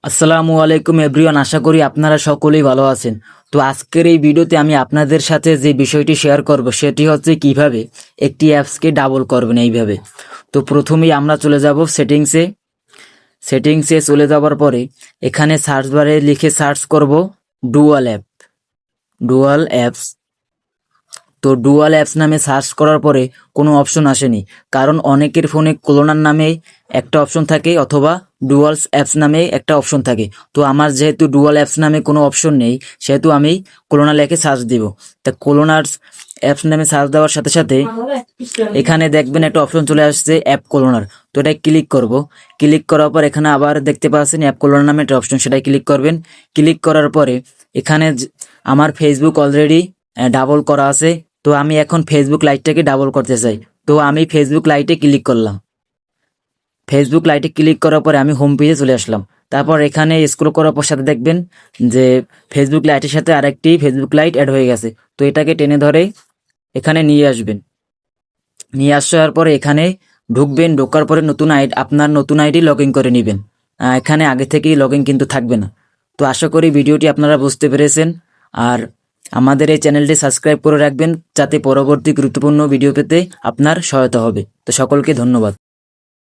আসসালামু আলাইকুম এভরিওয়ান, আশা করি আপনারা সকলেই ভালো আছেন। তো আজকের এই ভিডিওতে আমি আপনাদের সাথে যে বিষয়টি শেয়ার করব সেটি হচ্ছে কিভাবে একটি অ্যাপসকে ডাবল করবেন এইভাবে। তো প্রথমেই আমরা চলে যাব সেটিংসে চলে যাওয়ার পরে এখানে সার্চ বারে লিখে সার্চ করব ডুয়াল অ্যাপস। তো ডুয়াল অ্যাপস নামে সার্চ করার পরে কোনো অপশন আসেনি, কারণ অনেকের ফোনে ক্লোনার নামে একটা অপশন থাকে অথবা ডুয়ালস অ্যাপস নামে একটা অপশন থাকে। তো আমার যেহেতু ডুয়াল অ্যাপস নামে কোনো অপশন নেই, সেহেতু আমি ক্লোনার লেখে সার্চ দিব। তা ক্লোনার অ্যাপস নামে সার্চ দেওয়ার সাথে সাথে এখানে দেখবেন একটা অপশন চলে আসছে অ্যাপ ক্লোনার। তো এটাই ক্লিক করব। ক্লিক করার পর এখানে আবার দেখতে পাচ্ছেন অ্যাপ ক্লোনার নামে একটা অপশন, সেটাই ক্লিক করবেন। ক্লিক করার পরে এখানে আমার ফেসবুক অলরেডি ডাবল করা আছে। তো আমি এখন ফেসবুক লাইটটাকে ডাবল করতে চাই। তো আমি ফেসবুক লাইটে ক্লিক করলাম। ফেসবুক লাইটে ক্লিক করার পরে আমি হোম পেজে চলে আসলাম। তারপর এখানে স্ক্রল করার পর সাথে দেখবেন যে ফেসবুক লাইটের সাথে আরেকটি ফেসবুক লাইট অ্যাড হয়ে গেছে। তো এটাকে টেনে ধরে এখানে নিয়ে আসবেন। নিয়ে আসার পরে এখানে ঢুকবেন। ঢোকার পরে আপনার নতুন আইডি লগ ইন করে নেবেন। এখানে আগে থেকেই লগ ইন কিন্তু থাকবে না। তো আশা করি ভিডিওটি আপনারা বুঝতে পেরেছেন। আর আমাদের এই চ্যানেলটি সাবস্ক্রাইব করে রাখবেন, যাতে পরবর্তী গুরুত্বপূর্ণ ভিডিও পেতে আপনার সহায়তা হবে। তো সকলকে ধন্যবাদ।